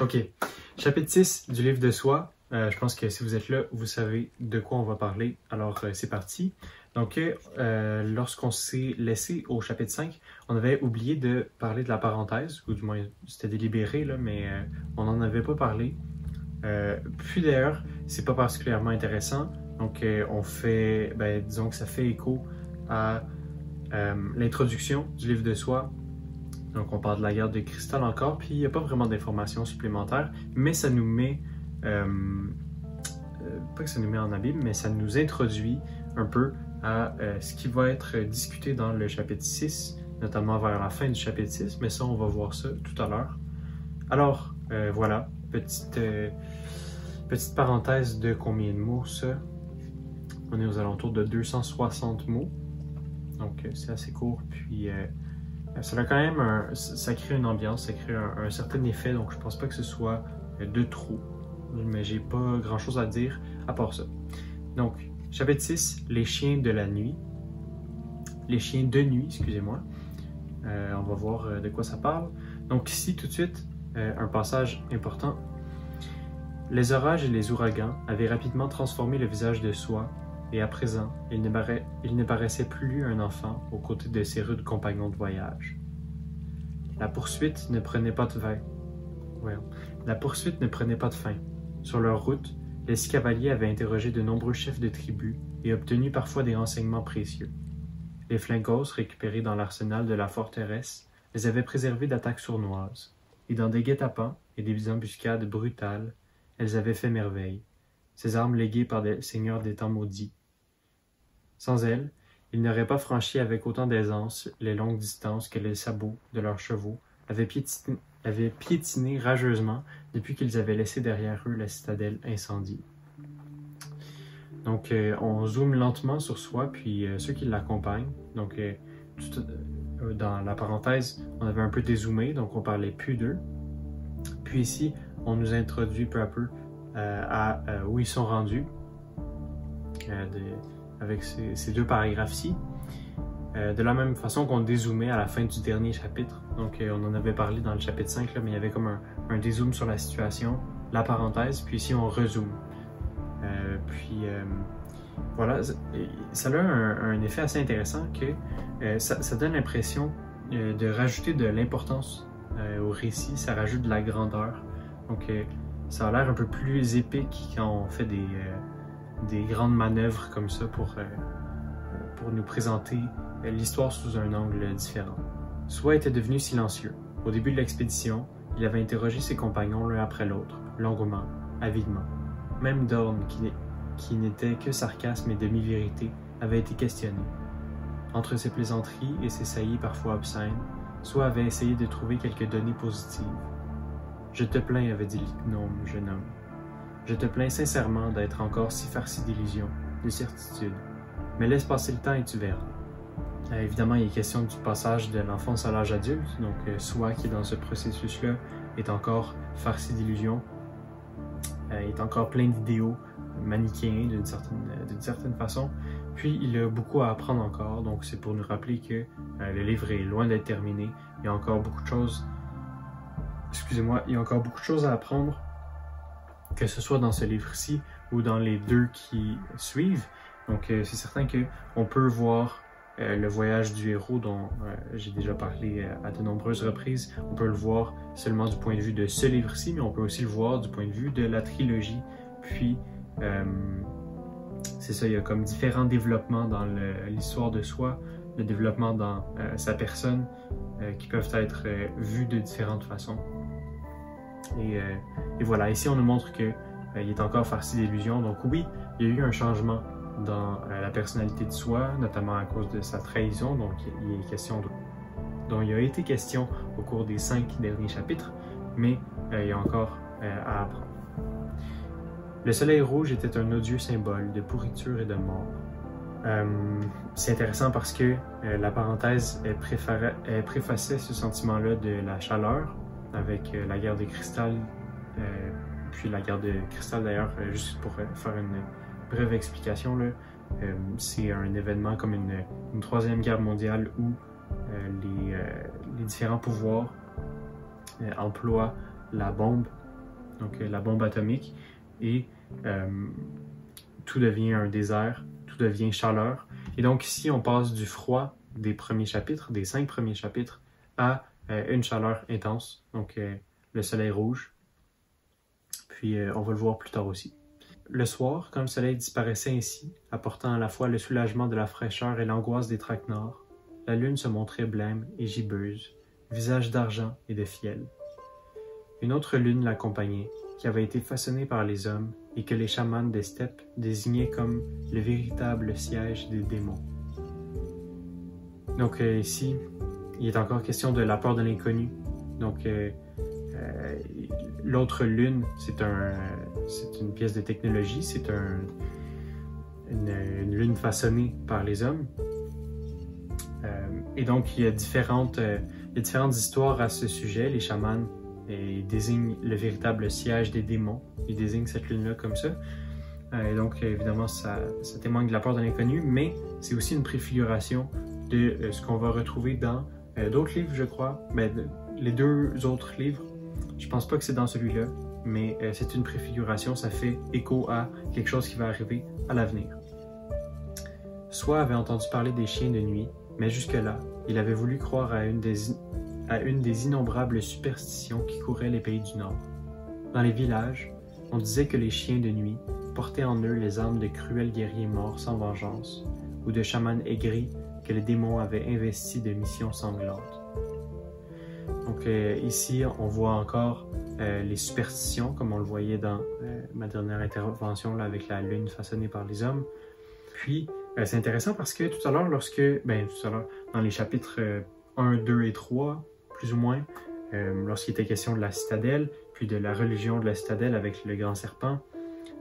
Ok, chapitre 6 du livre de Soi. Je pense que si vous êtes là, vous savez de quoi on va parler. Alors, c'est parti. Donc, lorsqu'on s'est laissé au chapitre 5, on avait oublié de parler de la parenthèse, ou du moins, c'était délibéré, là, mais on n'en avait pas parlé. Puis d'ailleurs, c'est pas particulièrement intéressant. Donc, on fait, disons que ça fait écho à l'introduction du livre de Soi. Donc, on parle de la guerre de cristal encore, puis il n'y a pas vraiment d'informations supplémentaires, mais ça nous met, pas que ça nous met en abîme, mais ça nous introduit un peu à ce qui va être discuté dans le chapitre 6, notamment vers la fin du chapitre 6, mais ça, on va voir ça tout à l'heure. Alors, voilà, petite parenthèse de combien de mots ça? On est aux alentours de 260 mots, donc c'est assez court, puis ça a quand même ça crée une ambiance, ça crée un certain effet, donc je pense pas que ce soit de trop, mais j'ai pas grand chose à dire à part ça. Donc, chapitre 6, les chiens de la nuit, les chiens de nuit, excusez-moi. On va voir de quoi ça parle. Donc ici, tout de suite, un passage important. Les orages et les ouragans avaient rapidement transformé le visage de Soi, et à présent, il ne paraissait plus un enfant aux côtés de ses rudes compagnons de voyage. La poursuite ne prenait pas de fin. La poursuite ne prenait pas de fin. Sur leur route, les 6 cavaliers avaient interrogé de nombreux chefs de tribus et obtenu parfois des renseignements précieux. Les flingos, récupérés dans l'arsenal de la forteresse, les avaient préservés d'attaques sournoises, et dans des guet-apens et des embuscades brutales, elles avaient fait merveille, ces armes léguées par des seigneurs des temps maudits. Sans elles, ils n'auraient pas franchi avec autant d'aisance les longues distances que les sabots de leurs chevaux avaient piétiné rageusement depuis qu'ils avaient laissé derrière eux la citadelle incendiée. Donc, on zoome lentement sur Soi, puis ceux qui l'accompagnent. Donc, dans la parenthèse, on avait un peu dézoomé, donc on parlait plus d'eux. Puis ici, on nous introduit peu à peu à où ils sont rendus, avec ces 2 paragraphes-ci. De la même façon qu'on dézoomait à la fin du dernier chapitre. Donc, on en avait parlé dans le chapitre 5, là, mais il y avait comme un dézoom sur la situation, la parenthèse, puis ici on rezoome. Voilà, ça a un effet assez intéressant que ça donne l'impression de rajouter de l'importance au récit, ça rajoute de la grandeur. Donc, ça a l'air un peu plus épique quand on fait des grandes manœuvres comme ça pour nous présenter l'histoire sous un angle différent. Soi était devenu silencieux. Au début de l'expédition, il avait interrogé ses compagnons l'un après l'autre, longuement, avidement. Même Dorn, qui n'était que sarcasme et demi-vérité, avait été questionné. Entre ses plaisanteries et ses saillies parfois obscènes, Soi avait essayé de trouver quelques données positives. « Je te plains, avait dit le gnome, jeune homme. Je te plains sincèrement d'être encore si farci d'illusions, de certitudes. Mais laisse passer le temps et tu verras. » Évidemment, il est question du passage de l'enfance à l'âge adulte, donc Soi qui est dans ce processus-là est encore farci d'illusions, est encore plein d'idéaux manichéens d'une certaine façon, puis il a beaucoup à apprendre encore, donc c'est pour nous rappeler que le livre est loin d'être terminé, il y a encore beaucoup de choses, il y a encore beaucoup de choses à apprendre, que ce soit dans ce livre-ci ou dans les 2 qui suivent, donc c'est certain qu'on peut voir le voyage du héros dont j'ai déjà parlé à de nombreuses reprises, on peut le voir seulement du point de vue de ce livre-ci, mais on peut aussi le voir du point de vue de la trilogie. Puis, c'est ça, il y a comme différents développements dans l'histoire de Soi, le développement dans sa personne, qui peuvent être vus de différentes façons. Et voilà, ici on nous montre qu'il est encore farci d'illusions, donc oui, il y a eu un changement dans la personnalité de Soi, notamment à cause de sa trahison, donc il est question dont il a été question au cours des 5 derniers chapitres, mais il y a encore à apprendre. Le soleil rouge était un odieux symbole de pourriture et de mort. C'est intéressant parce que la parenthèse préfaçait ce sentiment-là de la chaleur avec la guerre de cristal, puis la guerre de cristal d'ailleurs, juste pour faire une brève explication, c'est un événement comme une troisième guerre mondiale où les différents pouvoirs emploient la bombe donc la bombe atomique, et tout devient un désert, tout devient chaleur. Et donc ici, on passe du froid des premiers chapitres, des 5 premiers chapitres, à une chaleur intense, donc le soleil rouge. Puis on va le voir plus tard aussi. Le soir, quand le soleil disparaissait ainsi, apportant à la fois le soulagement de la fraîcheur et l'angoisse des traquenards, la lune se montrait blême et gibbeuse, visage d'argent et de fiel. Une autre lune l'accompagnait, qui avait été façonnée par les hommes et que les chamans des steppes désignaient comme le véritable siège des démons. Donc ici, il est encore question de la peur de l'inconnu. Donc l'autre lune, c'est une pièce de technologie, c'est une lune façonnée par les hommes. Et donc il y a différentes histoires à ce sujet. Les chamans désignent le véritable siège des démons. Ils désignent cette lune-là comme ça. Et donc évidemment, ça témoigne de la peur de l'inconnu, mais c'est aussi une préfiguration de ce qu'on va retrouver dans d'autres livres, je crois. Mais les 2 autres livres, je pense pas que c'est dans celui-là, mais c'est une préfiguration, ça fait écho à quelque chose qui va arriver à l'avenir. Soi avait entendu parler des chiens de nuit, mais jusque-là, il avait voulu croire à une des innombrables superstitions qui couraient les pays du Nord. Dans les villages, on disait que les chiens de nuit portaient en eux les âmes de cruels guerriers morts sans vengeance, ou de chamans aigris que les démons avaient investis de missions sanglantes. Donc ici, on voit encore les superstitions, comme on le voyait dans ma dernière intervention là, avec la lune façonnée par les hommes. Puis, c'est intéressant parce que tout à l'heure, dans les chapitres 1, 2 et 3, plus ou moins, lorsqu'il était question de la citadelle, puis de la religion de la citadelle avec le grand serpent,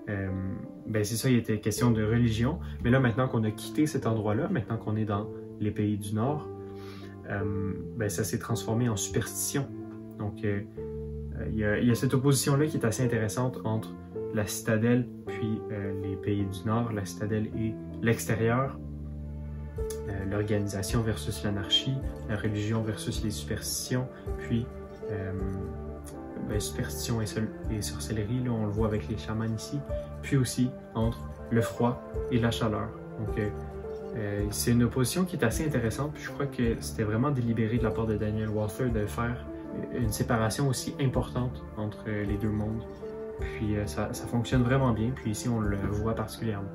c'est ça, il était question de religion. Mais là, maintenant qu'on a quitté cet endroit-là, maintenant qu'on est dans les pays du Nord, ça s'est transformé en superstition. Donc, il y a cette opposition-là qui est assez intéressante entre la citadelle puis les pays du Nord, la citadelle et l'extérieur, l'organisation versus l'anarchie, la religion versus les superstitions, puis superstition et sorcellerie, là, on le voit avec les chamans ici, puis aussi entre le froid et la chaleur. Donc, c'est une opposition qui est assez intéressante, puis je crois que c'était vraiment délibéré de la part de Daniel Walther de faire une séparation aussi importante entre les 2 mondes. Puis ça fonctionne vraiment bien, puis ici on le voit particulièrement.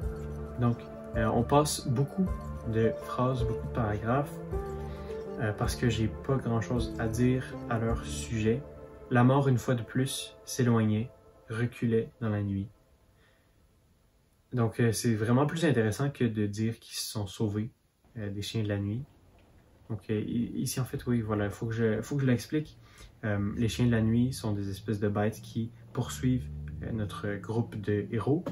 Donc, on passe beaucoup de phrases, beaucoup de paragraphes, parce que j'ai pas grand-chose à dire à leur sujet. La mort, une fois de plus, s'éloignait, reculait dans la nuit. Donc, c'est vraiment plus intéressant que de dire qu'ils se sont sauvés des chiens de la nuit. Donc, ici, en fait, oui, voilà, faut que je l'explique. Les chiens de la nuit sont des espèces de bêtes qui poursuivent notre groupe de héros.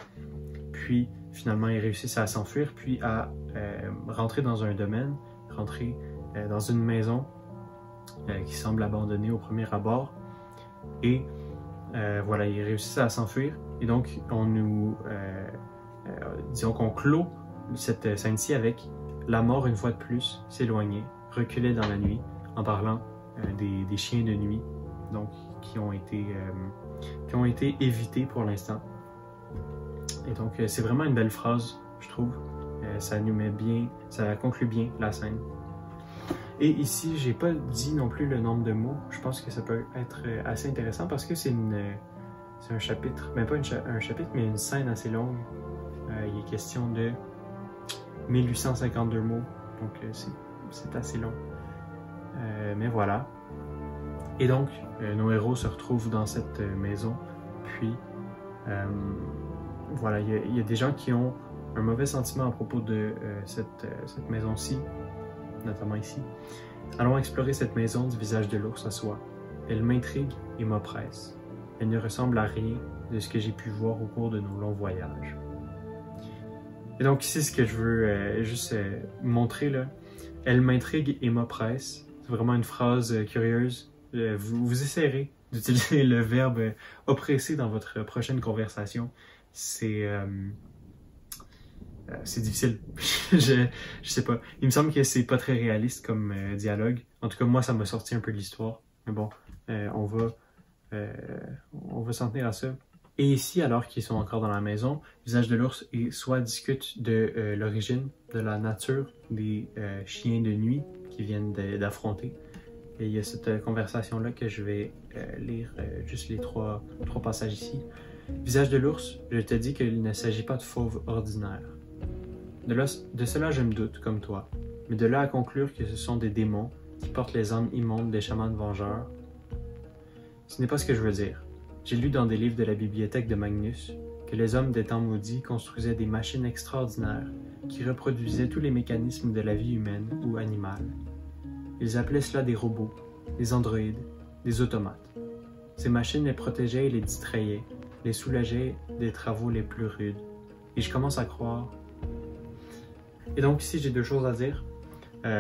Puis, finalement, ils réussissent à s'enfuir, puis à rentrer dans un domaine, rentrer dans une maison qui semble abandonnée au premier abord. Et voilà, ils réussissent à s'enfuir. Et donc, disons qu'on clôt cette scène-ci avec la mort, une fois de plus, s'éloignait, reculait dans la nuit, en parlant des chiens de nuit, donc qui ont été évités pour l'instant. Et donc, c'est vraiment une belle phrase, je trouve. Ça nous met bien, ça conclut bien la scène. Et ici, j'ai pas dit non plus le nombre de mots. Je pense que ça peut être assez intéressant parce que c'est un chapitre, mais pas un chapitre, mais une scène assez longue. Il est question de 1852 mots, donc c'est assez long. Mais voilà. Et donc, nos héros se retrouvent dans cette maison. Puis, voilà, il y a des gens qui ont un mauvais sentiment à propos de cette maison-ci, notamment ici. Allons explorer cette maison du visage de l'ours à soie. Elle m'intrigue et m'oppresse. Elle ne ressemble à rien de ce que j'ai pu voir au cours de nos longs voyages. Et donc ici, ce que je veux juste montrer, là, elle m'intrigue et m'oppresse. C'est vraiment une phrase curieuse. Vous essayerez d'utiliser le verbe oppresser dans votre prochaine conversation. C'est difficile. je sais pas. Il me semble que c'est pas très réaliste comme dialogue. En tout cas, moi, ça m'a sorti un peu de l'histoire. Mais bon, on va on va s'en tenir à ça. Et ici, alors qu'ils sont encore dans la maison, Visage de l'ours et soit discutent de l'origine, de la nature des chiens de nuit qui viennent d'affronter. Et il y a cette conversation-là que je vais lire juste les trois passages ici. Visage de l'ours, je te dis qu'il ne s'agit pas de fauves ordinaires. De cela je me doute, comme toi, mais de là à conclure que ce sont des démons qui portent les âmes immondes des chamans vengeurs, ce n'est pas ce que je veux dire. J'ai lu dans des livres de la bibliothèque de Magnus que les hommes des temps maudits construisaient des machines extraordinaires qui reproduisaient tous les mécanismes de la vie humaine ou animale. Ils appelaient cela des robots, des androïdes, des automates. Ces machines les protégeaient et les distrayaient, les soulageaient des travaux les plus rudes. Et je commence à croire. Et donc ici, j'ai deux choses à dire.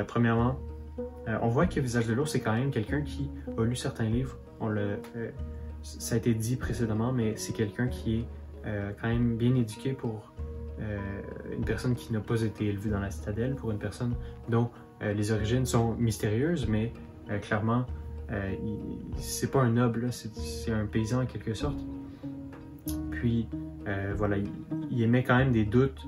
Premièrement, on voit que Visage de l'ours, c'est quand même quelqu'un qui a lu certains livres. Ça a été dit précédemment, mais c'est quelqu'un qui est quand même bien éduqué pour une personne qui n'a pas été élevée dans la citadelle, pour une personne dont les origines sont mystérieuses, mais clairement, c'est pas un noble, c'est un paysan en quelque sorte. Puis, voilà, il émet quand même des doutes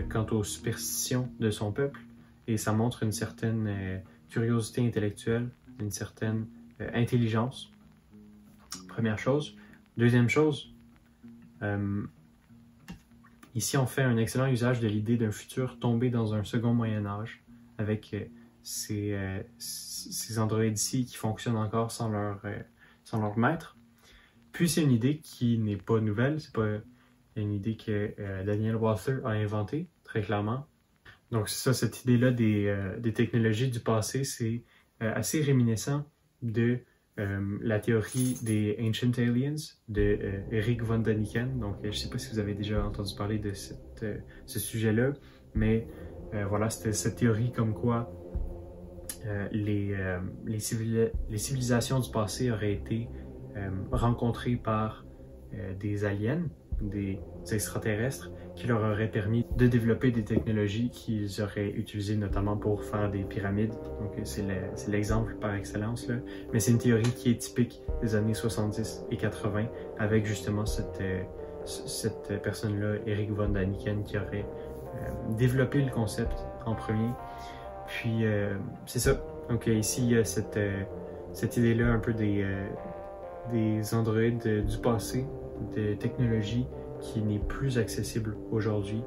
quant aux superstitions de son peuple, et ça montre une certaine curiosité intellectuelle, une certaine intelligence. Première chose. Deuxième chose, ici on fait un excellent usage de l'idée d'un futur tombé dans un second Moyen-Âge, avec ces androïdes ici qui fonctionnent encore sans leur maître. Puis c'est une idée qui n'est pas nouvelle, c'est pas une idée que Daniel Walther a inventée, très clairement. Donc c'est ça, cette idée-là des technologies du passé, c'est assez réminiscent de la théorie des Ancient Aliens de Eric von Däniken. Donc je ne sais pas si vous avez déjà entendu parler de ce sujet-là, mais voilà, c'était cette théorie comme quoi les civilisations du passé auraient été rencontrées par des aliens, des extraterrestres, qui leur auraient permis de développer des technologies qu'ils auraient utilisées notamment pour faire des pyramides. Donc c'est l'exemple par excellence, là. Mais c'est une théorie qui est typique des années 70 et 80, avec justement cette personne-là, Eric von Däniken, qui aurait développé le concept en premier. Puis c'est ça. Donc ici, il y a cette idée-là un peu des androïdes du passé, de technologie qui n'est plus accessible aujourd'hui.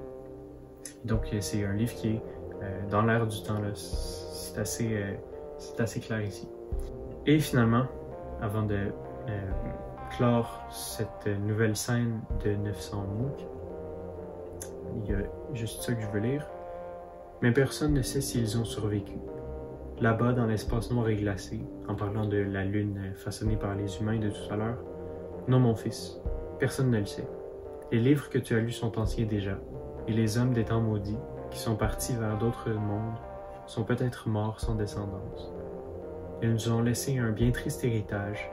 Donc c'est un livre qui est dans l'air du temps. C'est assez clair ici. Et finalement, avant de clore cette nouvelle scène de 900 mots, il y a juste ça que je veux lire. Mais personne ne sait s'ils ont survécu. Là-bas, dans l'espace noir et glacé, en parlant de la lune façonnée par les humains de tout à l'heure, non mon fils, personne ne le sait. Les livres que tu as lus sont anciens déjà, et les hommes des temps maudits, qui sont partis vers d'autres mondes, sont peut-être morts sans descendance. Ils nous ont laissé un bien triste héritage,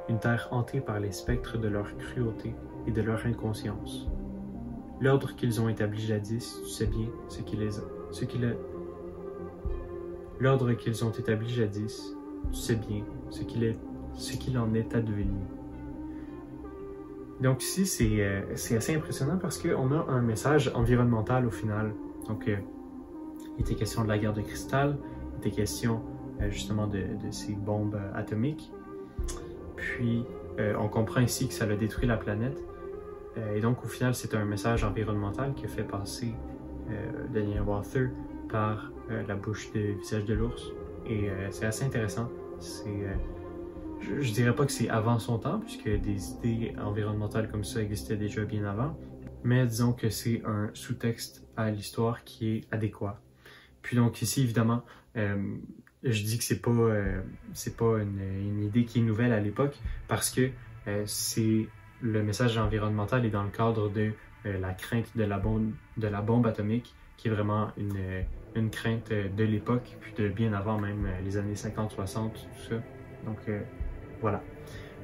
une terre hantée par les spectres de leur cruauté et de leur inconscience. L'ordre qu'ils ont établi jadis, tu sais bien L'ordre qu'ils ont établi jadis, tu sais bien ce qu'il en est advenu. Donc ici, c'est assez impressionnant parce qu'on a un message environnemental au final. Donc, il était question de la guerre de cristal, il était question justement de ces bombes atomiques. Puis, on comprend ici que ça a détruit la planète. Et donc, au final, c'est un message environnemental qui a fait passer Daniel Walther par la bouche de Visage de l'ours. Et c'est assez intéressant. Je dirais pas que c'est avant son temps, puisque des idées environnementales comme ça existaient déjà bien avant, mais disons que c'est un sous-texte à l'histoire qui est adéquat. Puis donc ici, évidemment, je dis que c'est pas une idée qui est nouvelle à l'époque, parce que le message environnemental est dans le cadre de la crainte de la bombe atomique, qui est vraiment une crainte de l'époque, puis de bien avant même les années 50-60, tout ça. Donc voilà.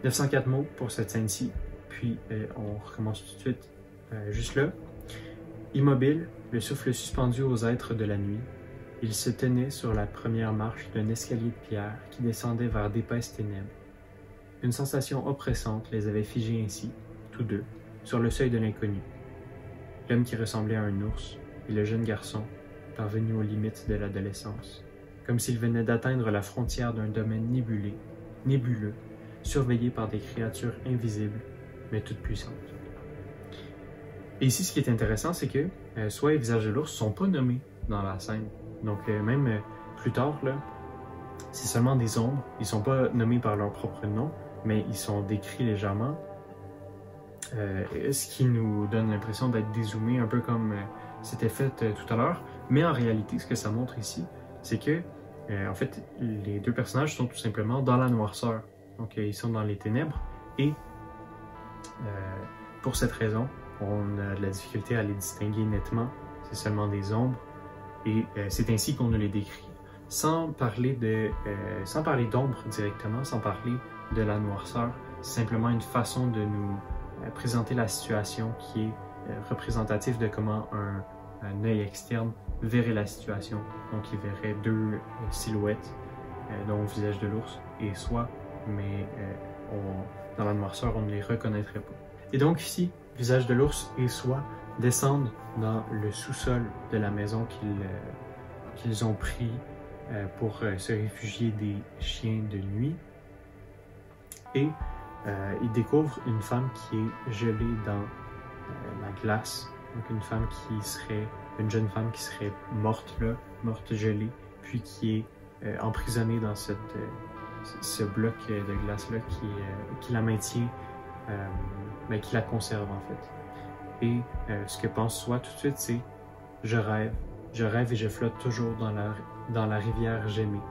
904 mots pour cette scène-ci, puis on recommence tout de suite juste là. Immobile, le souffle suspendu aux êtres de la nuit, il se tenait sur la première marche d'un escalier de pierre qui descendait vers d'épaisses ténèbres. Une sensation oppressante les avait figés ainsi, tous deux, sur le seuil de l'inconnu. L'homme qui ressemblait à un ours et le jeune garçon, parvenu aux limites de l'adolescence, comme s'ils venaient d'atteindre la frontière d'un domaine nébuleux, surveillé par des créatures invisibles, mais toutes puissantes. Et ici, ce qui est intéressant, c'est que Soi et Visage de l'ours ne sont pas nommés dans la scène. Donc, même plus tard, là, c'est seulement des ombres. Ils ne sont pas nommés par leur propre nom, mais ils sont décrits légèrement. Ce qui nous donne l'impression d'être dézoomés, un peu comme c'était fait tout à l'heure. Mais en réalité, ce que ça montre ici, c'est que, en fait, les deux personnages sont tout simplement dans la noirceur. Donc, ils sont dans les ténèbres. Et pour cette raison, on a de la difficulté à les distinguer nettement. C'est seulement des ombres. Et c'est ainsi qu'on nous les décrit. Sans parler d'ombre directement, sans parler de la noirceur, c'est simplement une façon de nous présenter la situation qui est représentative de comment un œil externe verrait la situation. Donc il verrait deux silhouettes, dont le visage de l'ours et Soi, mais dans la noirceur, on ne les reconnaîtrait pas. Et donc ici, Visage de l'ours et Soi descendent dans le sous-sol de la maison qu'ils ont pris pour se réfugier des chiens de nuit. Et ils découvrent une femme qui est gelée dans la glace. Donc une jeune femme qui serait morte là, morte gelée, puis qui est emprisonnée dans ce bloc de glace-là qui la maintient, qui la conserve en fait. Et ce que pense Soi tout de suite, c'est « je rêve et je flotte toujours dans la rivière Gémée ».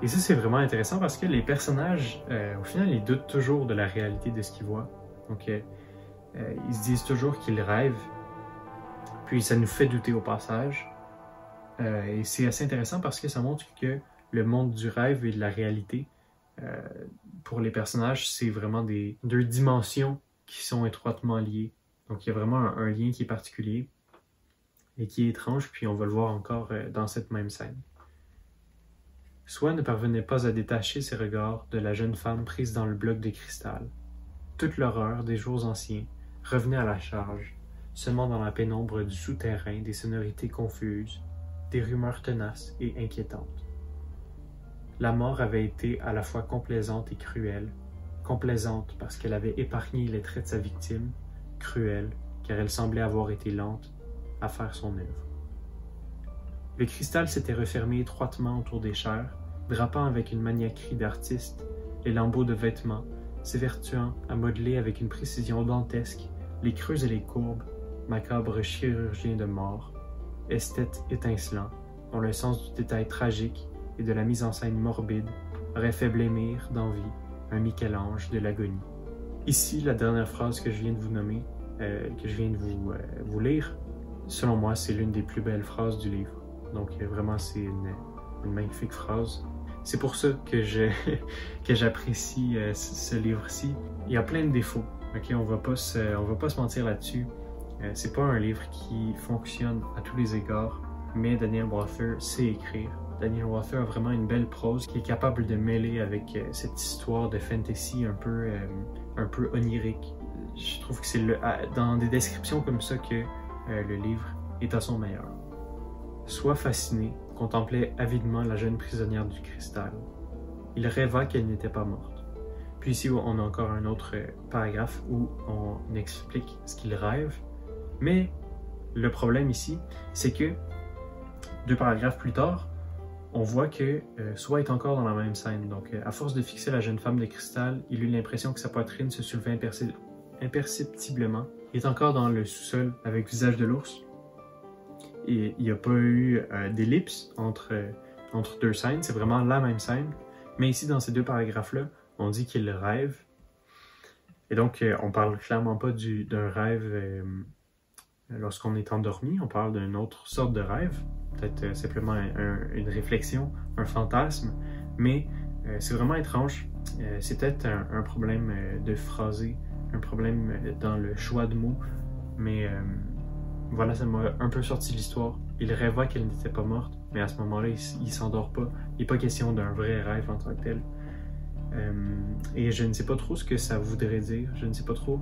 Et ça, c'est vraiment intéressant parce que les personnages, au final, ils doutent toujours de la réalité de ce qu'ils voient. Donc, ils se disent toujours qu'ils rêvent, puis ça nous fait douter au passage. Et c'est assez intéressant parce que ça montre que le monde du rêve et de la réalité, pour les personnages, c'est vraiment deux dimensions qui sont étroitement liées. Donc, il y a vraiment un lien qui est particulier et qui est étrange, puis on va le voir encore dans cette même scène. Soi ne parvenait pas à détacher ses regards de la jeune femme prise dans le bloc de cristal. Toute l'horreur des jours anciens revenait à la charge, semant dans la pénombre du souterrain des sonorités confuses, des rumeurs tenaces et inquiétantes. La mort avait été à la fois complaisante et cruelle, complaisante parce qu'elle avait épargné les traits de sa victime, cruelle car elle semblait avoir été lente à faire son œuvre. Le cristal s'était refermé étroitement autour des chairs, drapant avec une maniaquerie d'artiste les lambeaux de vêtements, s'évertuant à modeler avec une précision dantesque les creux et les courbes, macabre chirurgien de mort, esthète étincelant, dont le sens du détail tragique et de la mise en scène morbide aurait fait blêmir d'envie un Michel-Ange de l'agonie. Ici, la dernière phrase que je viens de vous nommer, que je viens de vous lire, selon moi, c'est l'une des plus belles phrases du livre. Donc vraiment, c'est une magnifique phrase. C'est pour ça que j'apprécie ce livre-ci. Il y a plein de défauts. Okay? On va pas se mentir là-dessus. C'est pas un livre qui fonctionne à tous les égards, mais Daniel Walther sait écrire. Daniel Walther a vraiment une belle prose qui est capable de mêler avec cette histoire de fantasy un peu onirique. Je trouve que c'est dans des descriptions comme ça que le livre est à son meilleur. Soi fasciné, contemplait avidement la jeune prisonnière du cristal. Il rêva qu'elle n'était pas morte. Puis ici, on a encore un autre paragraphe où on explique ce qu'il rêve. Mais le problème ici, c'est que 2 paragraphes plus tard, on voit que Soi est encore dans la même scène. Donc, à force de fixer la jeune femme de cristal, il eut l'impression que sa poitrine se soulevait imperceptiblement. Il est encore dans le sous-sol avec Visage de l'ours. Et il n'y a pas eu d'ellipse entre 2 scènes, c'est vraiment la même scène. Mais ici, dans ces 2 paragraphes-là, on dit qu'il rêve. Et donc, on parle clairement pas d'un rêve lorsqu'on est endormi, on parle d'une autre sorte de rêve, peut-être simplement une réflexion, un fantasme, mais c'est vraiment étrange. C'est peut-être un problème de phrasé, un problème dans le choix de mots, mais voilà, ça m'a un peu sorti de l'histoire. Il rêva qu'elle n'était pas morte, mais à ce moment-là, il s'endort pas. Il n'est pas question d'un vrai rêve en tant que tel. Et je ne sais pas trop ce que ça voudrait dire, je ne sais pas trop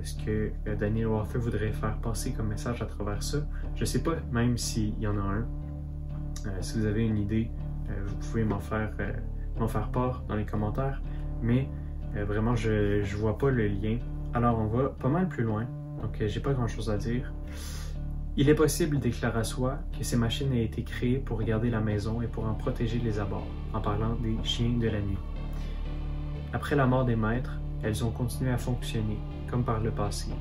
ce que Daniel Walther voudrait faire passer comme message à travers ça. Je ne sais pas même s'il y en a un. Si vous avez une idée, vous pouvez m'en faire part dans les commentaires, mais vraiment je ne vois pas le lien. Alors on va pas mal plus loin, donc j'ai pas grand chose à dire. Il est possible, déclara Soi, que ces machines aient été créées pour garder la maison et pour en protéger les abords, en parlant des chiens de la nuit. Après la mort des maîtres, elles ont continué à fonctionner, comme par le passé,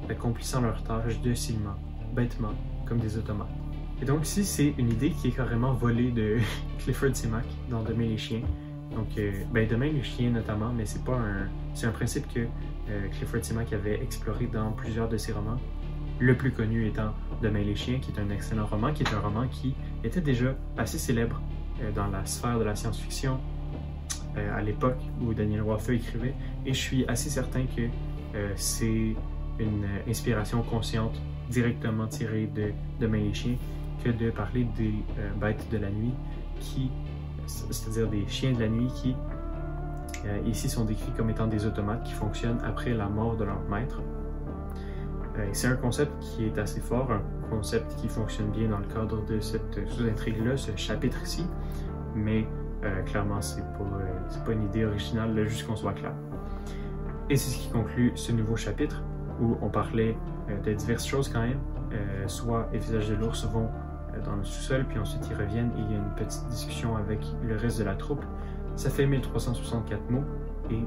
accomplissant leurs tâches docilement, bêtement, comme des automates. Et donc ici, c'est une idée qui est carrément volée de Clifford C. Mack dans Demain les chiens. Donc, Demain les chiens notamment, mais c'est un principe que Clifford C. Mack avait exploré dans plusieurs de ses romans. Le plus connu étant Demain les chiens, qui est un excellent roman, qui est un roman qui était déjà assez célèbre dans la sphère de la science-fiction à l'époque où Daniel Walther écrivait. Et je suis assez certain que c'est une inspiration consciente directement tirée de Demain les chiens que de parler des bêtes de la nuit, c'est-à-dire des chiens de la nuit qui ici sont décrits comme étant des automates qui fonctionnent après la mort de leur maître. C'est un concept qui est assez fort, un concept qui fonctionne bien dans le cadre de cette sous-intrigue-là, ce chapitre-ci, mais clairement, c'est pas une idée originale, là, juste qu'on soit clair. Et c'est ce qui conclut ce nouveau chapitre, où on parlait de diverses choses quand même. Soit les visages de l'ours vont dans le sous-sol, puis ensuite ils reviennent et il y a une petite discussion avec le reste de la troupe. Ça fait 1364 mots, et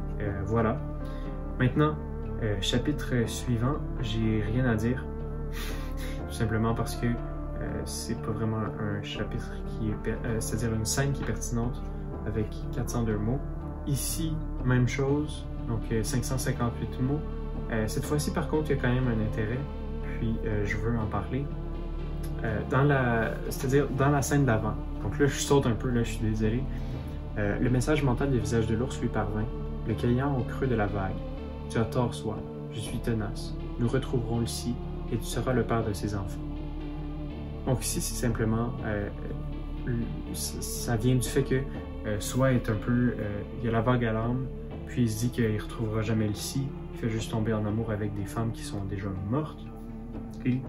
voilà. Maintenant, chapitre suivant, j'ai rien à dire, tout simplement parce que c'est pas vraiment un chapitre qui est, c'est-à-dire une scène qui est pertinente avec 402 mots. Ici, même chose, donc 558 mots. Cette fois-ci, par contre, il y a quand même un intérêt, puis je veux en parler. C'est-à-dire dans la scène d'avant. Donc là, je saute un peu, là, je suis désolé. Le message mental du visage de l'ours lui parvint, le cueillant au creux de la vague. Tu as tort, Soi, je suis tenace. Nous retrouverons ici et tu seras le père de ses enfants. Donc ici, c'est simplement, ça vient du fait que Soi est un peu, il y a la vague à l'âme, puis il se dit qu'il ne retrouvera jamais Lucie, il fait juste tomber en amour avec des femmes qui sont déjà mortes, et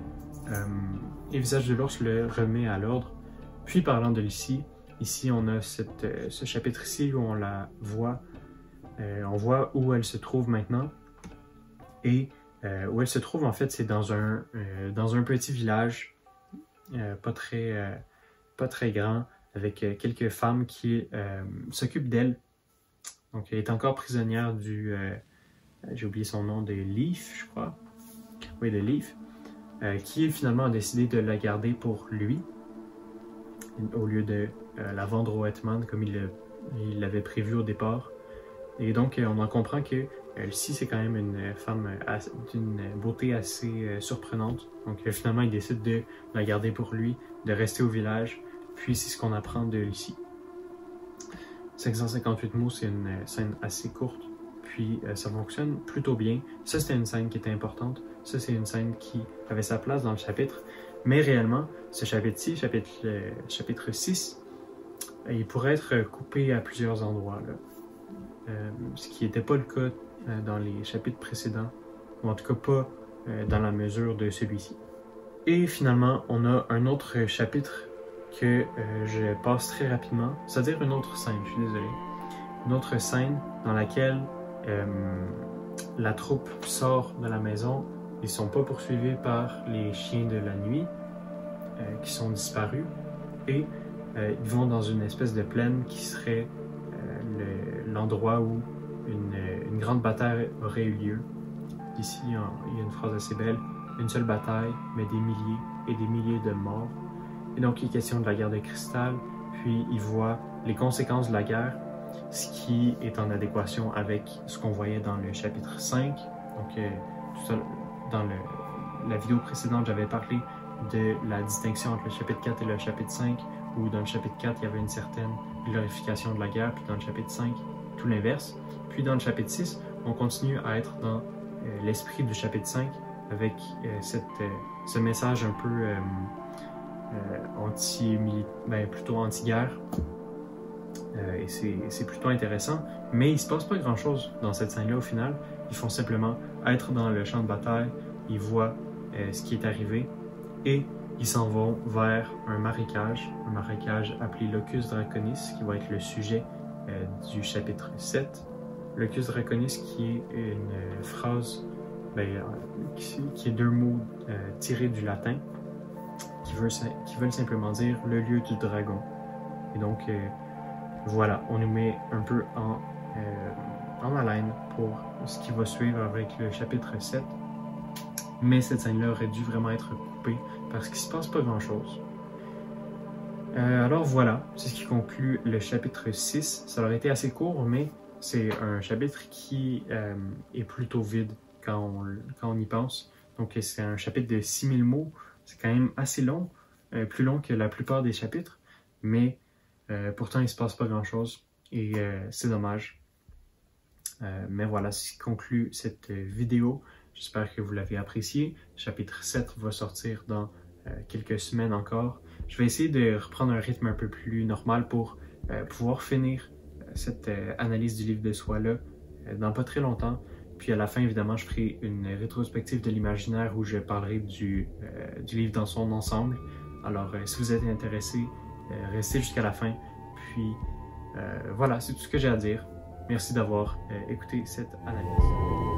le visage de l'ours le remet à l'ordre. Puis parlant de Lucie, ici on a ce chapitre-ci où on la voit, on voit où elle se trouve maintenant, et où elle se trouve en fait c'est dans un petit village, pas très grand, avec quelques femmes qui s'occupent d'elle. Donc elle est encore prisonnière j'ai oublié son nom, de Leaf, je crois. Oui, de Leaf. Qui finalement a décidé de la garder pour lui, au lieu de la vendre au Hetman comme il l'avait prévu au départ. Et donc on en comprend que Lucie c'est quand même une femme d'une beauté assez surprenante. Donc finalement il décide de la garder pour lui, de rester au village, puis c'est ce qu'on apprend de Lucie. 558 mots, c'est une scène assez courte, puis ça fonctionne plutôt bien. Ça c'était une scène qui était importante. Ça, c'est une scène qui avait sa place dans le chapitre. Mais réellement, ce chapitre-ci, chapitre 6, il pourrait être coupé à plusieurs endroits, là. Ce qui n'était pas le cas dans les chapitres précédents, ou en tout cas pas dans la mesure de celui-ci. Et finalement, on a un autre chapitre que je passe très rapidement, c'est-à-dire une autre scène, je suis désolé. Une autre scène dans laquelle la troupe sort de la maison. Ils ne sont pas poursuivis par les chiens de la nuit qui sont disparus, et ils vont dans une espèce de plaine qui serait l'endroit où une grande bataille aurait eu lieu. Ici, il y a une phrase assez belle: une seule bataille, mais des milliers et des milliers de morts. Et donc, il est question de la guerre de cristal, puis ils voient les conséquences de la guerre, ce qui est en adéquation avec ce qu'on voyait dans le chapitre 5. Donc, tout ça, dans la vidéo précédente, j'avais parlé de la distinction entre le chapitre 4 et le chapitre 5, où dans le chapitre 4, il y avait une certaine glorification de la guerre, puis dans le chapitre 5, tout l'inverse. Puis dans le chapitre 6, on continue à être dans l'esprit du chapitre 5, avec ce message un peu plutôt anti-guerre, Et c'est plutôt intéressant, mais il ne se passe pas grand-chose dans cette scène-là au final. Ils font simplement être dans le champ de bataille, ils voient ce qui est arrivé et ils s'en vont vers un marécage appelé Locus Draconis, qui va être le sujet du chapitre 7. Locus Draconis qui est une phrase, qui est deux mots tirés du latin, qui veulent simplement dire le lieu du dragon. Et donc, voilà, on nous met un peu en haleine pour ce qui va suivre avec le chapitre 7. Mais cette scène-là aurait dû vraiment être coupée parce qu'il ne se passe pas grand-chose. Alors voilà, c'est ce qui conclut le chapitre 6. Ça aurait été assez court, mais c'est un chapitre qui est plutôt vide quand on y pense. Donc c'est un chapitre de 6000 mots, c'est quand même assez long, plus long que la plupart des chapitres, mais pourtant il ne se passe pas grand-chose et c'est dommage. Mais voilà, c'est ce qui conclut cette vidéo. J'espère que vous l'avez apprécié. Le chapitre 7 va sortir dans quelques semaines encore. Je vais essayer de reprendre un rythme un peu plus normal pour pouvoir finir cette analyse du livre de soi-là dans pas très longtemps. Puis à la fin, évidemment, je ferai une rétrospective de l'imaginaire où je parlerai du livre dans son ensemble. Alors, si vous êtes intéressé, restez jusqu'à la fin. Puis voilà, c'est tout ce que j'ai à dire. Merci d'avoir écouté cette analyse.